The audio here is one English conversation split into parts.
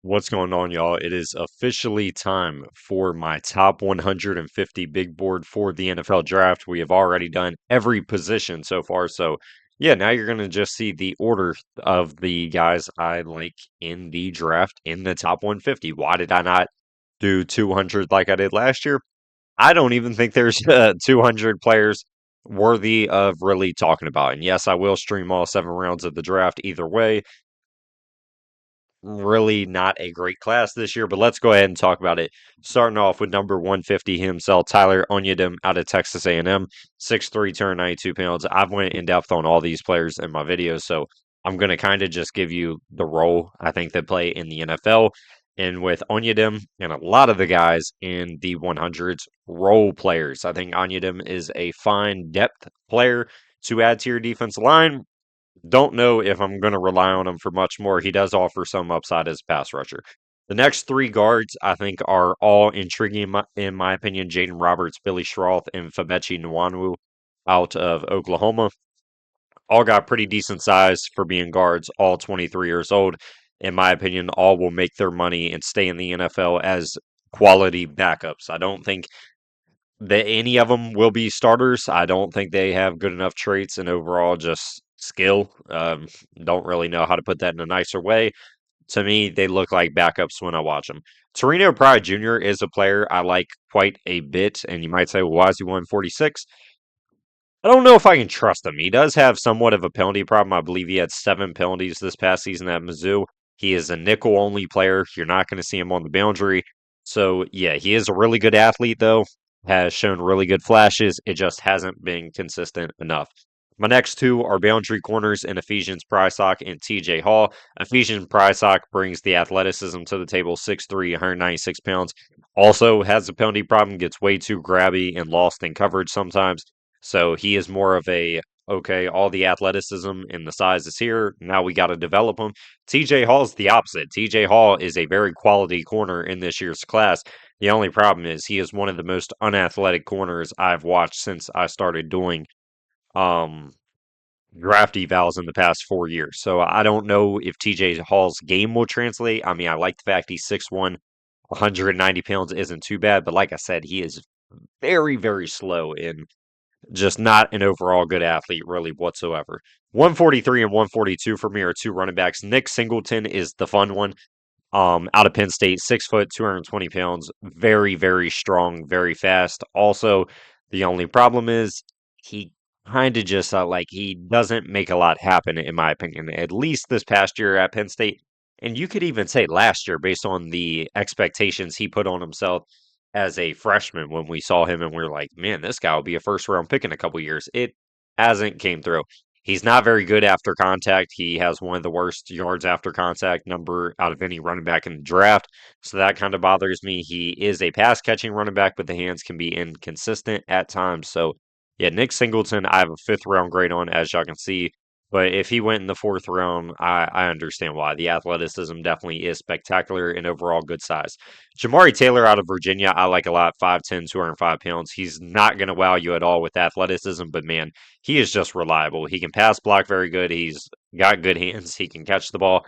What's going on, y'all? It is officially time for my top 150 big board for the NFL draft. We have already done every position so far. So, yeah, now you're going to just see the order of the guys I like in the draft in the top 150. Why did I not do 200 like I did last year? I don't even think there's 200 players worthy of really talking about. And yes, I will stream all 7 rounds of the draft either way. Really not a great class this year, but let's go ahead and talk about it. Starting off with number 150 himself, Tyler Onyedem out of Texas A&M, 6'3", 292 pounds. I've went in depth on all these players in my videos, so I'm going to kind of just give you the role I think they play in the NFL. And with Onyedem and a lot of the guys in the 100s, role players. I think Onyedem is a fine depth player to add to your defensive line. Don't know if I'm going to rely on him for much more. He does offer some upside as a pass rusher. The next 3 guards, I think, are all intriguing in my opinion. Jaden Roberts, Billy Schroth, and Famechi Nwanu out of Oklahoma. All got pretty decent size for being guards, all 23 years old. In my opinion, all will make their money and stay in the NFL as quality backups. I don't think that any of them will be starters. I don't think they have good enough traits and overall just skill. Don't really know how to put that in a nicer way. To me, they look like backups when I watch them. Torino Pride Jr. is a player I like quite a bit, and you might say, well, why is he 146? I don't know if I can trust him. He does have somewhat of a penalty problem. I believe he had 7 penalties this past season at Mizzou. He is a nickel only player. You're not going to see him on the boundary. So, yeah, he is a really good athlete, though. Has shown really good flashes. It just hasn't been consistent enough. My next 2 are boundary corners in Ephesians Prysock and TJ Hall. Ephesians Prysock brings the athleticism to the table, 6'3", 196 pounds. Also has a penalty problem, gets way too grabby and lost in coverage sometimes. So he is more of a okay, all the athleticism and the size is here. Now we got to develop him. TJ Hall's the opposite. TJ Hall is a very quality corner in this year's class. The only problem is he is one of the most unathletic corners I've watched since I started doing um draft evals in the past 4 years. So I don't know if TJ Hall's game will translate. I mean, I like the fact he's 6'1", 190 pounds isn't too bad, but like I said, he is very, very slow and just not an overall good athlete, really, whatsoever. 143 and 142 for me are 2 running backs. Nick Singleton is the fun one. Out of Penn State, 6 foot, 220 pounds, very, very strong, very fast. Also, the only problem is he kind of just like he doesn't make a lot happen, in my opinion. At least this past year at Penn State, and you could even say last year, based on the expectations he put on himself as a freshman when we saw him, and we are like, man, this guy will be a first round pick in a couple years. It hasn't came through. He's not very good after contact. He has one of the worst yards after contact number out of any running back in the draft. So that kind of bothers me. He is a pass catching running back, but the hands can be inconsistent at times. So, yeah, Nick Singleton, I have a 5th round grade on, as y'all can see. But if he went in the 4th round, I understand why. The athleticism definitely is spectacular and overall good size. Jamari Taylor out of Virginia, I like a lot. 5'10", 205 pounds. He's not going to wow you at all with athleticism, but man, he is just reliable. He can pass block very good. He's got good hands. He can catch the ball.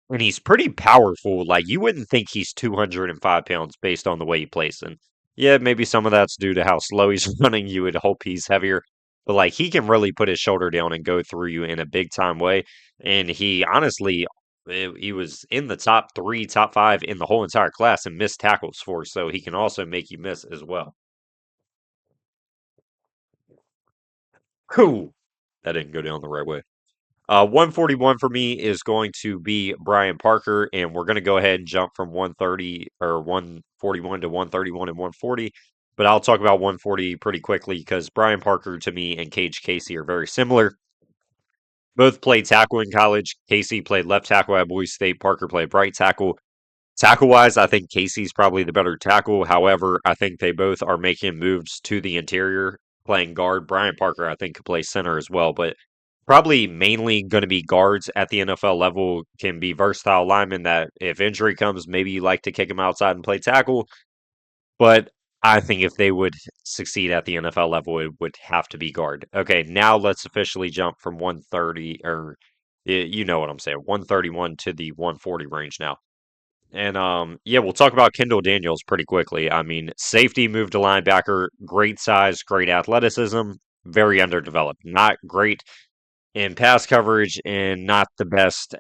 And he's pretty powerful. Like, you wouldn't think he's 205 pounds based on the way he plays. And yeah, maybe some of that's due to how slow he's running. You would hope he's heavier. But, like, he can really put his shoulder down and go through you in a big time way. And he honestly, he was in the top 3, top 5 in the whole entire class and missed tackles for. So he can also make you miss as well. Whew, that didn't go down the right way. 141 for me is going to be Brian Parker, and we're going to go ahead and jump from 130 or 141 to 131 and 140. But I'll talk about 140 pretty quickly because Brian Parker to me and Cage Casey are very similar. Both played tackle in college. Casey played left tackle at Boise State. Parker played right tackle. Tackle wise, I think Casey's probably the better tackle. However, I think they both are making moves to the interior, playing guard. Brian Parker, I think, could play center as well, but probably mainly going to be guards at the NFL level. Can be versatile linemen that if injury comes, maybe you like to kick them outside and play tackle. But I think if they would succeed at the NFL level, it would have to be guard. Okay, now let's officially jump from 130, or you know what I'm saying, 131 to the 140 range now. And yeah, we'll talk about Kendall Daniels pretty quickly. I mean, safety moved to linebacker, great size, great athleticism, very underdeveloped. Not great in pass coverage and not the best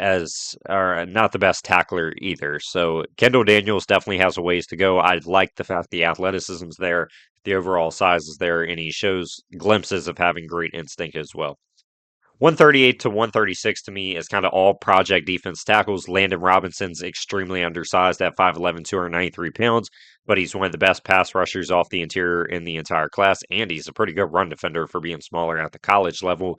tackler either. So Kendall Daniels definitely has a ways to go. I like the fact the athleticism's there, the overall size is there, and he shows glimpses of having great instinct as well. 138 to 136 to me is kind of all project defense tackles. Landon Robinson's extremely undersized at 5'11, 293 pounds, but he's one of the best pass rushers off the interior in the entire class, and he's a pretty good run defender for being smaller at the college level.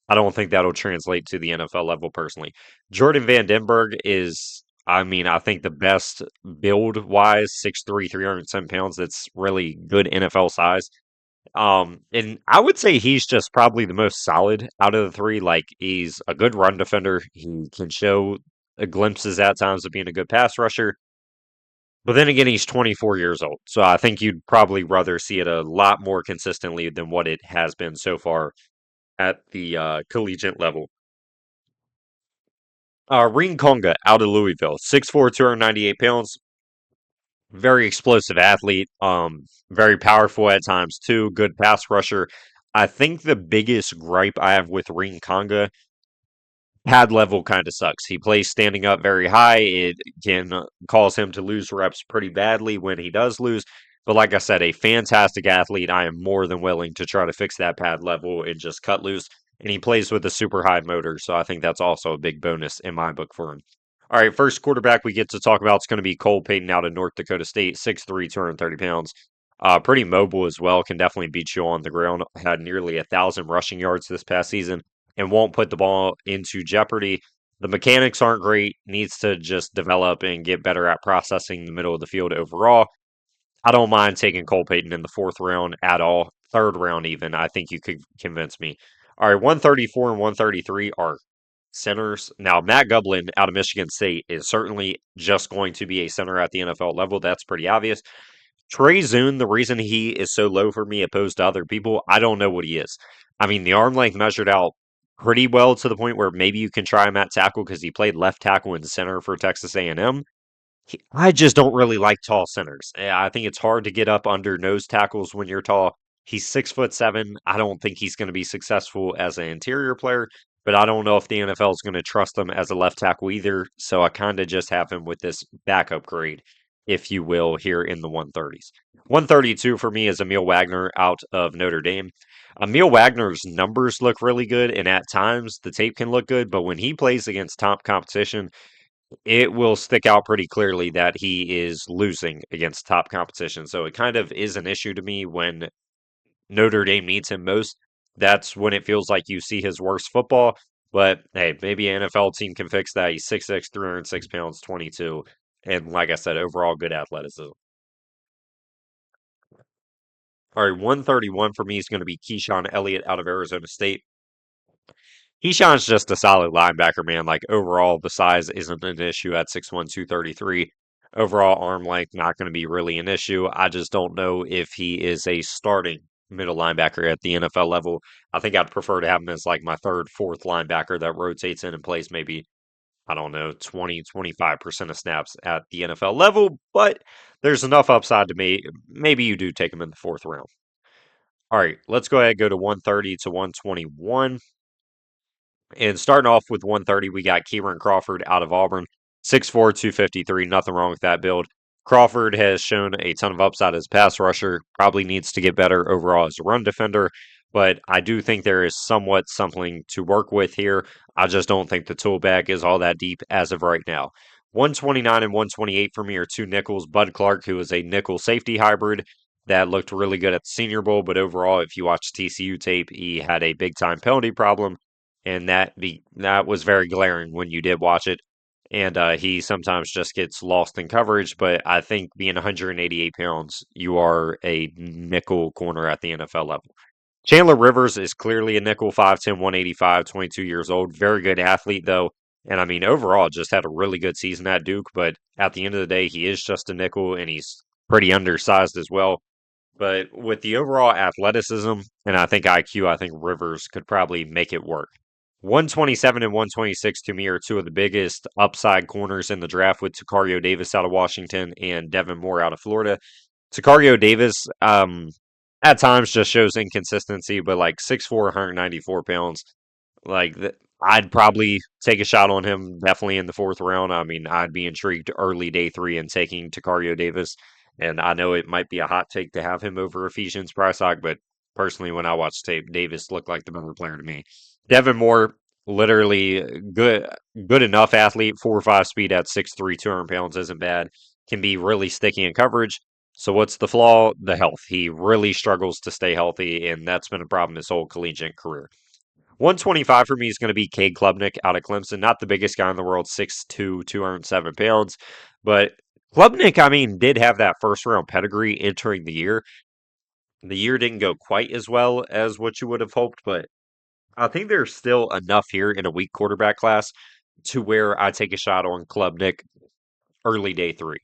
I don't think that'll translate to the NFL level personally. Jordan Van Denberg is, I mean, I think the best build wise, 6'3", 307 pounds. That's really good NFL size. And I would say he's just probably the most solid out of the three. Like he's a good run defender. He can show glimpses at times of being a good pass rusher. But then again, he's 24 years old. So I think you'd probably rather see it a lot more consistently than what it has been so far at the collegiate level. Ring Konga out of Louisville, 6'4", 298 pounds, very explosive athlete, very powerful at times too, good pass rusher. I think the biggest gripe I have with Ring Konga, pad level kind of sucks. He plays standing up very high. It can cause him to lose reps pretty badly when he does lose. But like I said, a fantastic athlete. I am more than willing to try to fix that pad level and just cut loose. And he plays with a super high motor, so I think that's also a big bonus in my book for him. All right, first quarterback we get to talk about is going to be Cole Payton out of North Dakota State, 6'3", 230 pounds. Pretty mobile as well, can definitely beat you on the ground. Had nearly 1,000 rushing yards this past season and won't put the ball into jeopardy. The mechanics aren't great, needs to just develop and get better at processing the middle of the field overall. I don't mind taking Cole Payton in the fourth round at all, third round even. I think you could convince me. All right, 134 and 133 are centers. Now, Matt Gublin out of Michigan State is certainly just going to be a center at the NFL level. That's pretty obvious. Trey Zune, the reason he is so low for me opposed to other people, I don't know what he is. I mean, the arm length measured out pretty well to the point where maybe you can try him at tackle because he played left tackle and center for Texas A&M. I just don't really like tall centers. I think it's hard to get up under nose tackles when you're tall. He's 6'7". I don't think he's going to be successful as an interior player, but I don't know if the NFL is going to trust him as a left tackle either. So I kind of just have him with this backup grade, if you will, here in the 130s. 132 for me is Emil Wagner out of Notre Dame. Emil Wagner's numbers look really good, and at times the tape can look good, but when he plays against top competition, it will stick out pretty clearly that he is losing against top competition. So it kind of is an issue to me when Notre Dame needs him most. That's when it feels like you see his worst football. But hey, maybe an NFL team can fix that. He's 6'6", 306 pounds, 22. And like I said, overall good athleticism. All right, 131 for me is going to be Keyshawn Elliott out of Arizona State. Keyshawn's just a solid linebacker, man. Like overall, the size isn't an issue at 6'1", 233. Overall, arm length not going to be really an issue. I just don't know if he is a starting middle linebacker at the NFL level. I think I'd prefer to have him as like my third, fourth linebacker that rotates in and plays maybe, I don't know, 20, 25% of snaps at the NFL level. But there's enough upside to me. Maybe you do take him in the fourth round. All right, let's go ahead and go to 130 to 121. And starting off with 130, we got Kieran Crawford out of Auburn, 6'4", 253. Nothing wrong with that build. Crawford has shown a ton of upside as pass rusher, probably needs to get better overall as a run defender, but I do think there is somewhat something to work with here. I just don't think the tool bag is all that deep as of right now. 129 and 128 for me are two nickels. Bud Clark, who is a nickel safety hybrid that looked really good at the Senior Bowl, but overall, if you watch TCU tape, he had a big time penalty problem and that was very glaring when you did watch it. And he sometimes just gets lost in coverage, but I think being 188 pounds, you are a nickel corner at the NFL level. Chandler Rivers is clearly a nickel, 5'10", 185, 22 years old. Very good athlete, though. And I mean, overall, just had a really good season at Duke, but at the end of the day, he is just a nickel, and he's pretty undersized as well. But with the overall athleticism and I think IQ, I think Rivers could probably make it work. 127 and 126 to me are two of the biggest upside corners in the draft with Takario Davis out of Washington and Devin Moore out of Florida. Takario Davis, at times just shows inconsistency, but like 6'4", 194 pounds. Like I'd probably take a shot on him definitely in the fourth round. I mean, I'd be intrigued early day three in taking Takario Davis. And I know it might be a hot take to have him over Ephesians Prysock, but personally, when I watched tape, Davis looked like the better player to me. Devin Moore, literally good enough athlete, 4.5 speed at 6'3", 200 pounds isn't bad. Can be really sticky in coverage. So what's the flaw? The health. He really struggles to stay healthy, and that's been a problem his whole collegiate career. 125 for me is going to be Cade Klubnik out of Clemson. Not the biggest guy in the world, 6'2", 207 pounds. But Klubnik, I mean, did have that first round pedigree entering the year. The year didn't go quite as well as what you would have hoped, but I think there's still enough here in a weak quarterback class to where I take a shot on Klubnik early day three.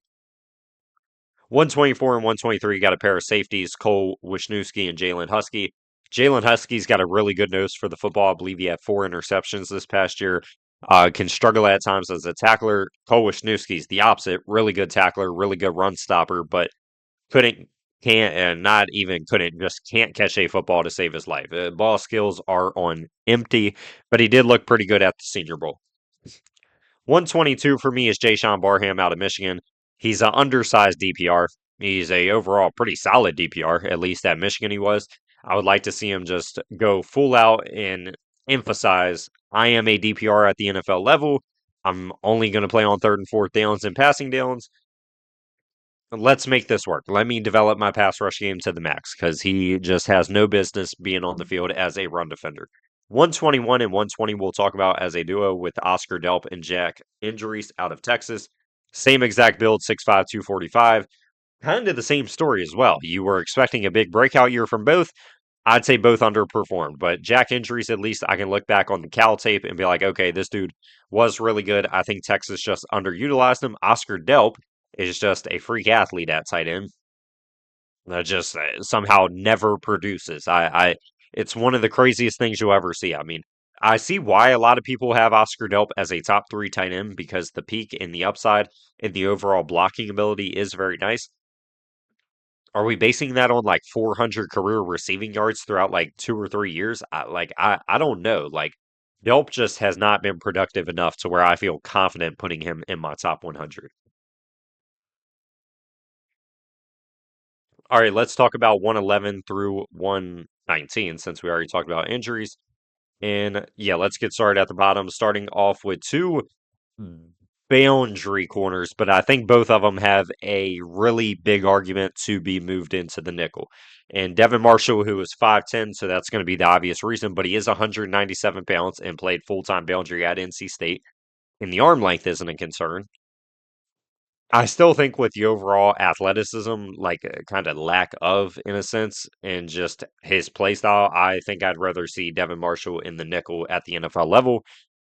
124 and 123 got a pair of safeties, Cole Wisniewski and Jalen Husky. Jalen Husky's got a really good nose for the football. I believe he had 4 interceptions this past year. Can struggle at times as a tackler. Cole Wisniewski's the opposite. Really good tackler, really good run stopper, but couldn't, can't, and not even couldn't, just can't catch a football to save his life. Ball skills are on empty, but he did look pretty good at the Senior Bowl. 122 for me is Jay Barham out of Michigan. He's an undersized DPR. He's a overall pretty solid DPR, at least at Michigan he was. I would like to see him just go full out and emphasize I am a DPR at the NFL level. I'm only going to play on third and fourth downs and passing downs. Let's make this work. Let me develop my pass rush game to the max because he just has no business being on the field as a run defender. 121 and 120 we'll talk about as a duo with Oscar Delp and Jack Injuries out of Texas. Same exact build, 6'5", 245. Kind of the same story as well. You were expecting a big breakout year from both. I'd say both underperformed, but Jack Injuries, at least I can look back on the Cal tape and be like, okay, this dude was really good. I think Texas just underutilized him. Oscar Delp is just a freak athlete at tight end that just somehow never produces. It's one of the craziest things you'll ever see. I mean, I see why a lot of people have Oscar Delp as a top three tight end because the peak and the upside and the overall blocking ability is very nice. Are we basing that on like 400 career receiving yards throughout like 2 or 3 years? I don't know. Like Delp just has not been productive enough to where I feel confident putting him in my top 100. All right, let's talk about 111 through 119 since we already talked about injuries. And yeah, let's get started at the bottom, starting off with two boundary corners, but I think both of them have a really big argument to be moved into the nickel. And Devin Marshall, who is 5'10, so that's going to be the obvious reason, but he is 197 pounds and played full time boundary at NC State. And the arm length isn't a concern. I still think with the overall athleticism, like kind of lack of, in a sense, and just his play style, I think I'd rather see Devin Marshall in the nickel at the NFL level.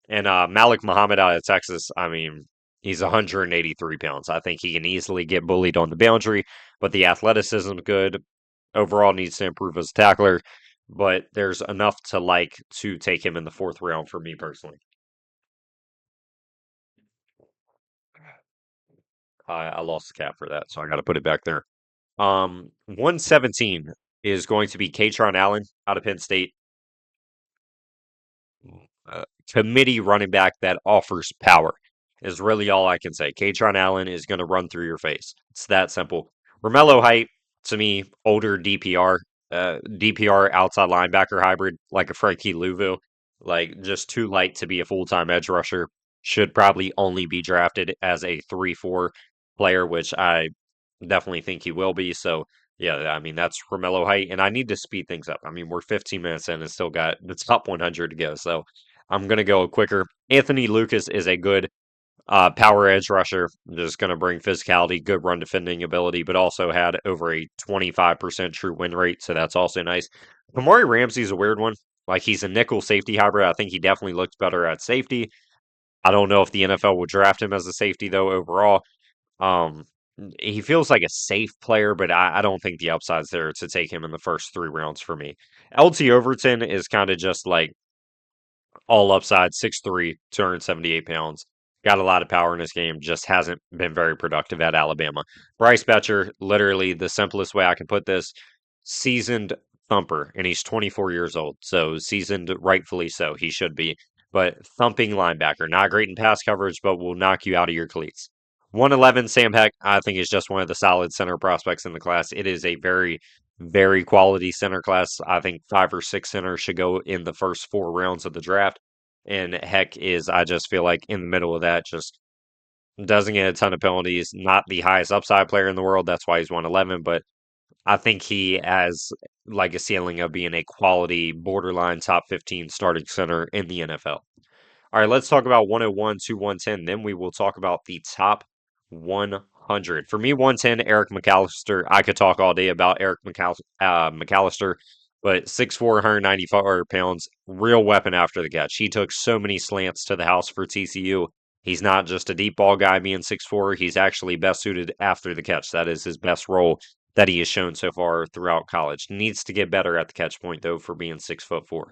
And Malik Muhammad out of Texas, I mean, he's 183 pounds. I think he can easily get bullied on the boundary, but the athleticism good. Overall, needs to improve as a tackler, but there's enough to like to take him in the fourth round for me personally. I lost the cap for that, so I got to put it back there. 117 is going to be Katron Allen out of Penn State. Committee running back that offers power is really all I can say. Katron Allen is going to run through your face. It's that simple. Romello Height, to me, older DPR outside linebacker hybrid, like a Frankie Louvu, like just too light to be a full time edge rusher. Should probably only be drafted as a 3-4 player, which I definitely think he will be. So, yeah, I mean, that's Romello Height. And I need to speed things up. I mean, we're 15 minutes in and still got the top 100 to go. So, I'm going to go quicker. Anthony Lucas is a good power edge rusher, just going to bring physicality, good run defending ability, but also had over a 25% true win rate. So that's also nice. Kamari Ramsey's a weird one. Like he's a nickel safety hybrid. I think he definitely looks better at safety. I don't know if the NFL will draft him as a safety though overall. Um, he feels like a safe player, but I don't think the upside's there to take him in the first 3 rounds for me. LT Overton is kind of just like All upside, 6'3", 278 pounds. Got a lot of power in his game, just hasn't been very productive at Alabama. Bryce Betcher, literally the simplest way I can put this, seasoned thumper, and he's 24 years old. So seasoned, rightfully so. He should be. But thumping linebacker, not great in pass coverage, but will knock you out of your cleats. 111 Sam Heck, I think is just one of the solid center prospects in the class. It is a very, very quality center class. I think 5 or 6 centers should go in the first 4 rounds of the draft. And Heck is, I just feel like in the middle of that, just doesn't get a ton of penalties. Not the highest upside player in the world. That's why he's 111. But I think he has like a ceiling of being a quality borderline top 15 starting center in the NFL. All right, let's talk about 101 to 110. Then we will talk about the top 100. For me, 110, Eric McAllister. I could talk all day about Eric McAllister, but 6'4", 194 pounds, real weapon after the catch. He took so many slants to the house for TCU. He's not just a deep ball guy being 6'4". He's actually best suited after the catch. That is his best role that he has shown so far throughout college. Needs to get better at the catch point, though, for being 6'4".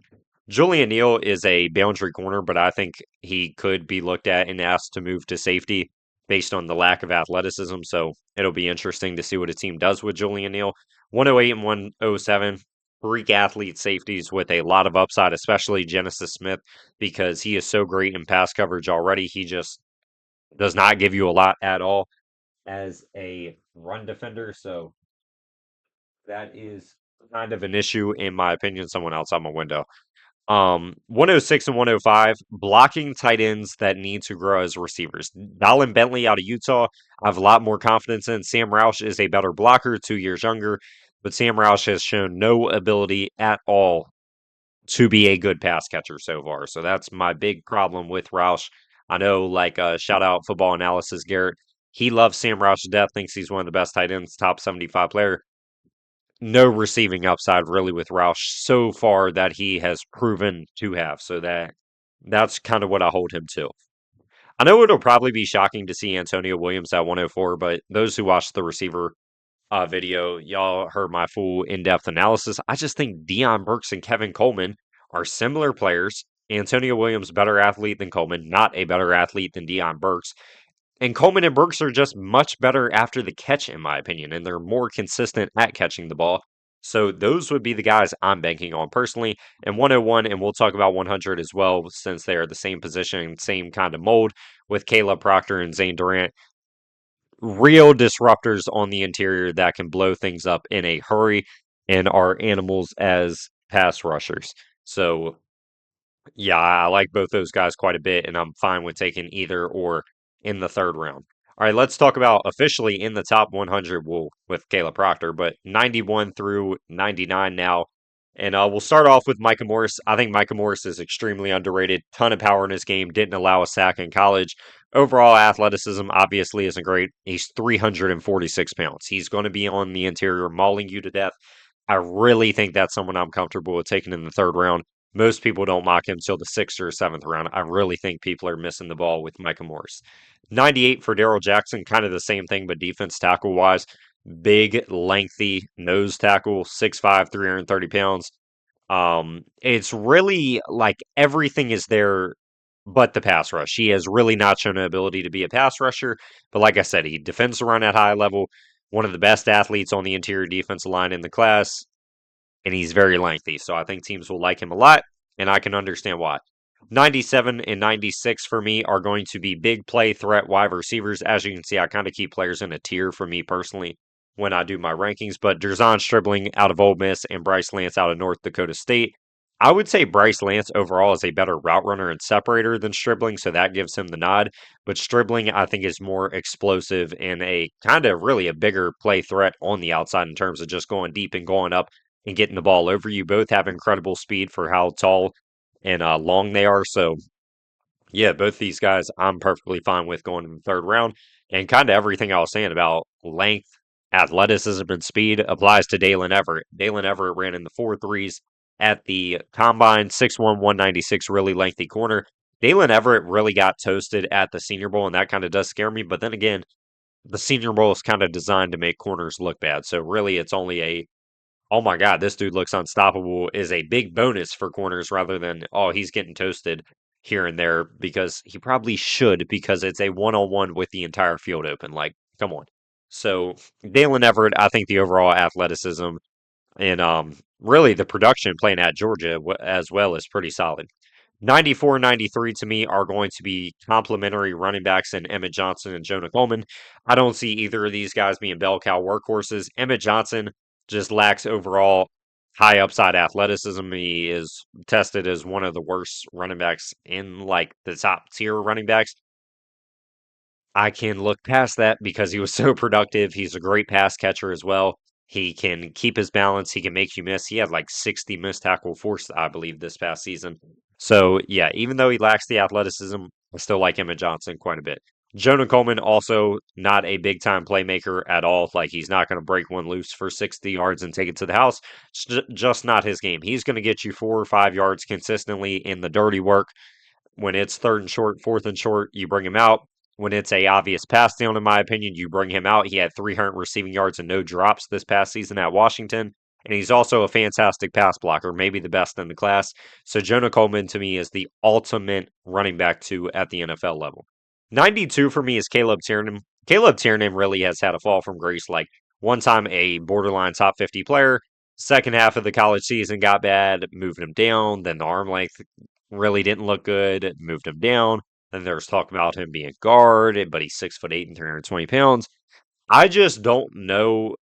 Julian Neal is a boundary corner, but I think he could be looked at and asked to move to safety based on the lack of athleticism. So it'll be interesting to see what a team does with Julian Neal. 108 and 107, freak athlete safeties with a lot of upside, especially Genesis Smith, because he is so great in pass coverage already. He just does not give you a lot at all as a run defender. So that is kind of an issue, in my opinion. Someone else on my window. 106 and 105, blocking tight ends that need to grow as receivers. Dalton Bentley out of Utah, I have a lot more confidence in. Sam Roush is a better blocker, 2 years younger, but Sam Roush has shown no ability at all to be a good pass catcher so far. So that's my big problem with Roush. I know, like, shout out Football Analysis Garrett. He loves Sam Roush to death, thinks he's one of the best tight ends, top 75 player. No receiving upside really with Roush so far that he has proven to have. So that's kind of what I hold him to. I know it'll probably be shocking to see Antonio Williams at 104, but those who watched the receiver video, y'all heard my full in-depth analysis. I just think Deion Burks and Kevin Coleman are similar players. Antonio Williams, better athlete than Coleman, not a better athlete than Deion Burks. And Coleman and Burks are just much better after the catch, in my opinion, and they're more consistent at catching the ball. So those would be the guys I'm banking on personally. And 101, and we'll talk about 100 as well, since they are the same position, same kind of mold with Caleb Proctor and Zane Durant. Real disruptors on the interior that can blow things up in a hurry and are animals as pass rushers. So yeah, I like both those guys quite a bit, and I'm fine with taking either or in the third round. All right, let's talk about officially in the top 100 with Caleb Proctor, but 91 through 99 now. And we'll start off with Micah Morris. I think Micah Morris is extremely underrated. Ton of power in his game. Didn't allow a sack in college. Overall athleticism obviously isn't great. He's 346 pounds. He's going to be on the interior mauling you to death. I really think that's someone I'm comfortable with taking in the third round. Most people don't mock him till the 6th or 7th round. I really think people are missing the ball with Micah Morris. 98 for Daryl Jackson, kind of the same thing, but defense tackle wise. Big, lengthy nose tackle, 6'5", 330 pounds. It's really like everything is there but the pass rush. He has really not shown an ability to be a pass rusher, but like I said, he defends the run at high level. One of the best athletes on the interior defensive line in the class, and he's very lengthy. So I think teams will like him a lot, and I can understand why. 97 and 96 for me are going to be big play threat wide receivers. As you can see, I kind of keep players in a tier for me personally when I do my rankings, but Derzon Stribling out of Ole Miss and Bryce Lance out of North Dakota State. I would say Bryce Lance overall is a better route runner and separator than Stribling, so that gives him the nod. But Stribling, I think, is more explosive and a kind of really a bigger play threat on the outside in terms of just going deep and going up and getting the ball over you. Both have incredible speed for how tall and long they are. So, yeah, both these guys I'm perfectly fine with going in the third round. And kind of everything I was saying about length, athleticism, and speed applies to Dalen Everett. Dalen Everett ran in the 4.3s at the combine, 6'1", 196, really lengthy corner. Dalen Everett really got toasted at the Senior Bowl, and that kind of does scare me. But then again, the Senior Bowl is kind of designed to make corners look bad. So really, it's only a oh my God, this dude looks unstoppable is a big bonus for corners rather than, oh, he's getting toasted here and there because he probably should because it's a one-on-one with the entire field open. Like, come on. So Dalen Everett, I think the overall athleticism and really the production playing at Georgia as well is pretty solid. 94, 93 to me are going to be complementary running backs in Emmett Johnson and Jonah Coleman. I don't see either of these guys being bell cow workhorses. Emmett Johnson just lacks overall high upside athleticism. He is tested as one of the worst running backs in like the top tier running backs. I can look past that because he was so productive. He's a great pass catcher as well. He can keep his balance. He can make you miss. He had like 60 missed tackle force, I believe, this past season. So, yeah, even though he lacks the athleticism, I still like Emmett Johnson quite a bit. Jonah Coleman, also not a big time playmaker at all. Like, he's not going to break one loose for 60 yards and take it to the house. It's just not his game. He's going to get you 4 or 5 yards consistently in the dirty work when it's third and short, fourth and short, you bring him out. When it's a obvious pass down, in my opinion, you bring him out. He had 300 receiving yards and no drops this past season at Washington. And he's also a fantastic pass blocker, maybe the best in the class. So Jonah Coleman to me is the ultimate running back two at the NFL level. 92 for me is Caleb Tiernan. Caleb Tiernan really has had a fall from grace. Like one time a borderline top 50 player, second half of the college season got bad, moved him down. Then the arm length really didn't look good, moved him down. Then there's talk about him being guard, but he's 6'8" and 320 pounds. I just don't know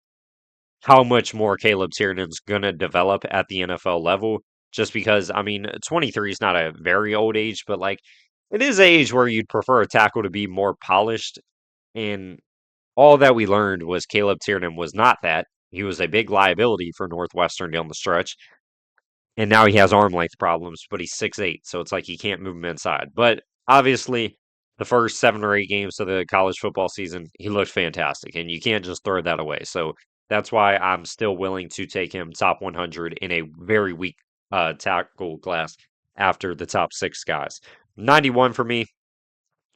how much more Caleb Tiernan's gonna develop at the NFL level. Just because, I mean, 23 is not a very old age, but like it is an age where you'd prefer a tackle to be more polished. And all that we learned was Caleb Tiernan was not that. He was a big liability for Northwestern down the stretch. And now he has arm length problems, but he's 6'8", so it's like he can't move him inside. But obviously, the first 7 or 8 games of the college football season, he looked fantastic, and you can't just throw that away. So that's why I'm still willing to take him top 100 in a very weak tackle class after the top six guys. 91 for me.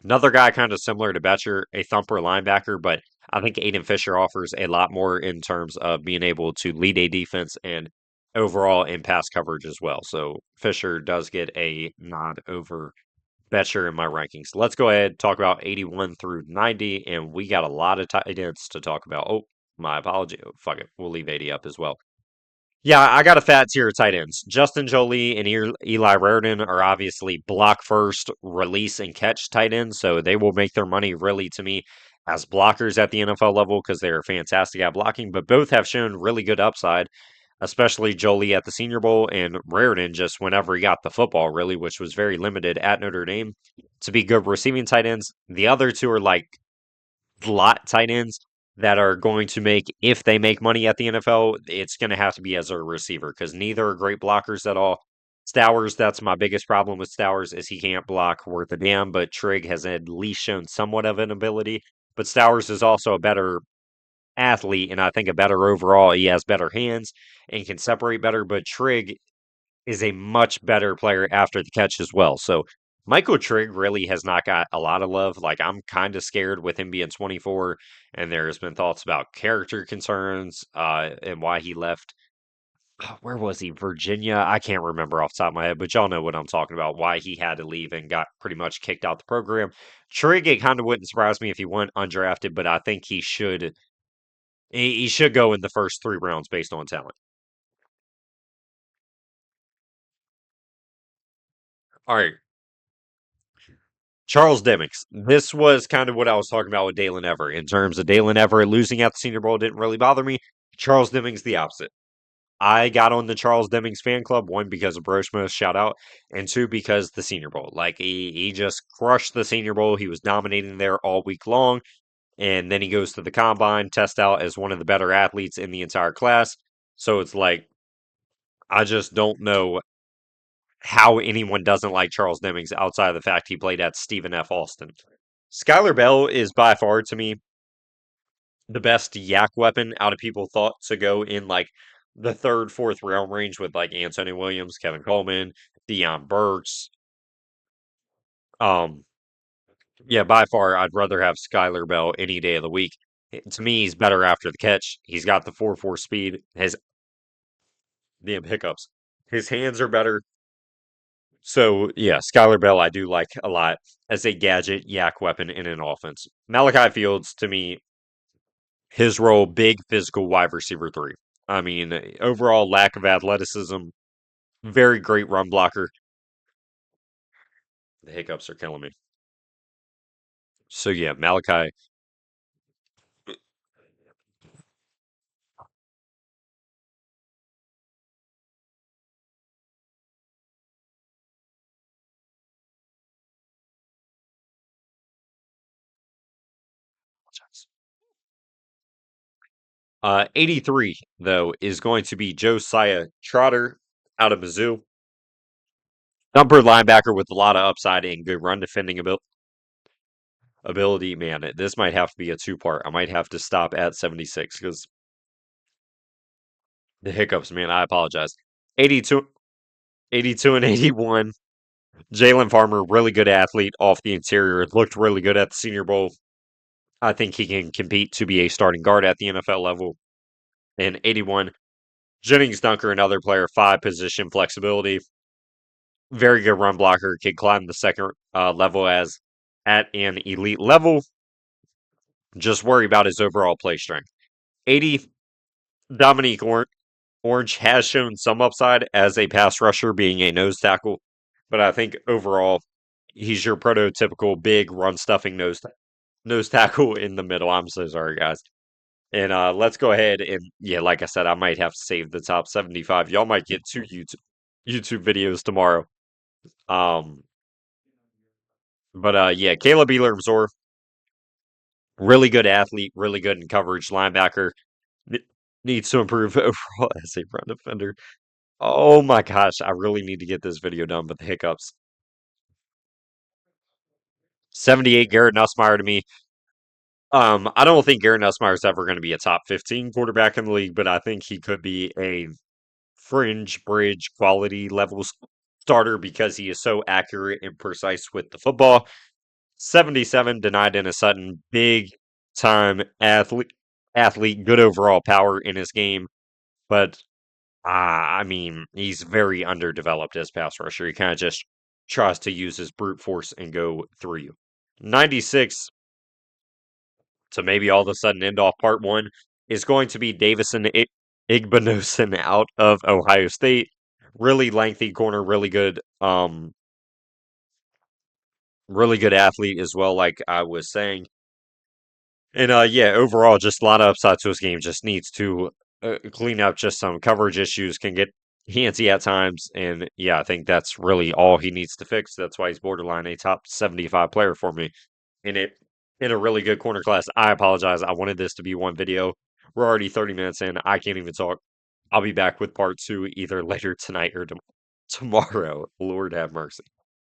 Another guy kind of similar to Betcher, a thumper linebacker, but I think Aiden Fisher offers a lot more in terms of being able to lead a defense and overall in pass coverage as well. So Fisher does get a nod over Betcher in my rankings. Let's go ahead and talk about 81 through 90, and we got a lot of tight ends to talk about. Oh, my apology. Oh, fuck it. We'll leave 80 up as well. Yeah, I got a fat tier of tight ends. Justin Jolie and Eli Raridan are obviously block first, release and catch tight ends, so they will make their money really to me as blockers at the NFL level because they are fantastic at blocking, but both have shown really good upside, especially Jolie at the Senior Bowl and Raridan just whenever he got the football, really, which was very limited at Notre Dame to be good receiving tight ends. The other two are like slot tight ends that are going to make, if they make money at the NFL, it's going to have to be as a receiver because neither are great blockers at all. Stowers, that's my biggest problem with Stowers is he can't block worth a damn, but Trigg has at least shown somewhat of an ability. But Stowers is also a better athlete, and I think a better overall. He has better hands and can separate better, but Trigg is a much better player after the catch as well. So Michael Trigg really has not got a lot of love. Like I'm kind of scared with him being 24, and there's been thoughts about character concerns and why he left. Where was he? Virginia? I can't remember off the top of my head, but y'all know what I'm talking about. Why he had to leave and got pretty much kicked out the program. Trigg, it kind of wouldn't surprise me if he went undrafted, but I think he should go in the first 3 rounds based on talent. All right, Charles Demings. This was kind of what I was talking about with Dalen Everett. In terms of Dalen Everett losing at the Senior Bowl didn't really bother me. Charles Demings, the opposite. I got on the Charles Demings fan club, one, because of Broshma, shout out, and two, because the Senior Bowl. Like, he just crushed the Senior Bowl. He was dominating there all week long. And then he goes to the combine, test out as one of the better athletes in the entire class. So it's like, I just don't know how anyone doesn't like Charles Demings outside of the fact he played at Stephen F. Austin. Skylar Bell is by far to me the best yak weapon out of people thought to go in like the third, fourth round range with like Anthony Williams, Kevin Coleman, Deion Burks. Um, yeah, by far, I'd rather have Skylar Bell any day of the week. To me, he's better after the catch. He's got the 4.4 speed. His damn hiccups. His hands are better. So yeah, Skylar Bell I do like a lot as a gadget yak weapon in an offense. Malachi Fields to me, his role big physical wide receiver three. I mean, overall lack of athleticism, very great run blocker. The hiccups are killing me. So yeah, Malachi. 83 though is going to be Josiah Trotter out of Mizzou. Number linebacker with a lot of upside and good run defending ability. Man, this might have to be a two-part. I might have to stop at 76 because the hiccups, man, I apologize. 82, 82 and 81. Jalen Farmer, really good athlete off the interior. Looked really good at the Senior Bowl. I think he can compete to be a starting guard at the NFL level. And 81, Jennings Dunker, another player, five position flexibility. Very good run blocker. Can climb the second level as at an elite level. Just worry about his overall play strength. 80, Dominique Orange has shown some upside as a pass rusher, being a nose tackle, but I think overall he's your prototypical big run stuffing nose tackle in the middle. I'm so sorry, guys. And let's go ahead and yeah, like I said, I might have to save the top 75. Y'all might get two YouTube videos tomorrow. Um, but yeah, Caleb Elam, really good athlete, really good in coverage, linebacker. Needs to improve overall as a run defender. Oh my gosh, I really need to get this video done, but the hiccups. 78 Garrett Nussmeier to me. I don't think Garrett Nussmeier is ever going to be a top 15 quarterback in the league, but I think he could be a fringe bridge quality level starter because he is so accurate and precise with the football. 77 denied in a Sutton, big time athlete, good overall power in his game, but I mean, he's very underdeveloped as pass rusher. He kind of just tries to use his brute force and go through you. 96 to maybe all of a sudden end off part one is going to be Davison Igbinosun out of Ohio State. Really lengthy corner, really good athlete as well, like I was saying. And yeah, overall, just a lot of upside to his game. Just needs to clean up just some coverage issues. Can get handsy at times, and yeah, I think that's really all he needs to fix. That's why he's borderline a top 75 player for me. In it, in a really good corner class. I apologize. I wanted this to be one video. We're already 30 minutes in. I can't even talk. I'll be back with part two either later tonight or tomorrow. Lord have mercy.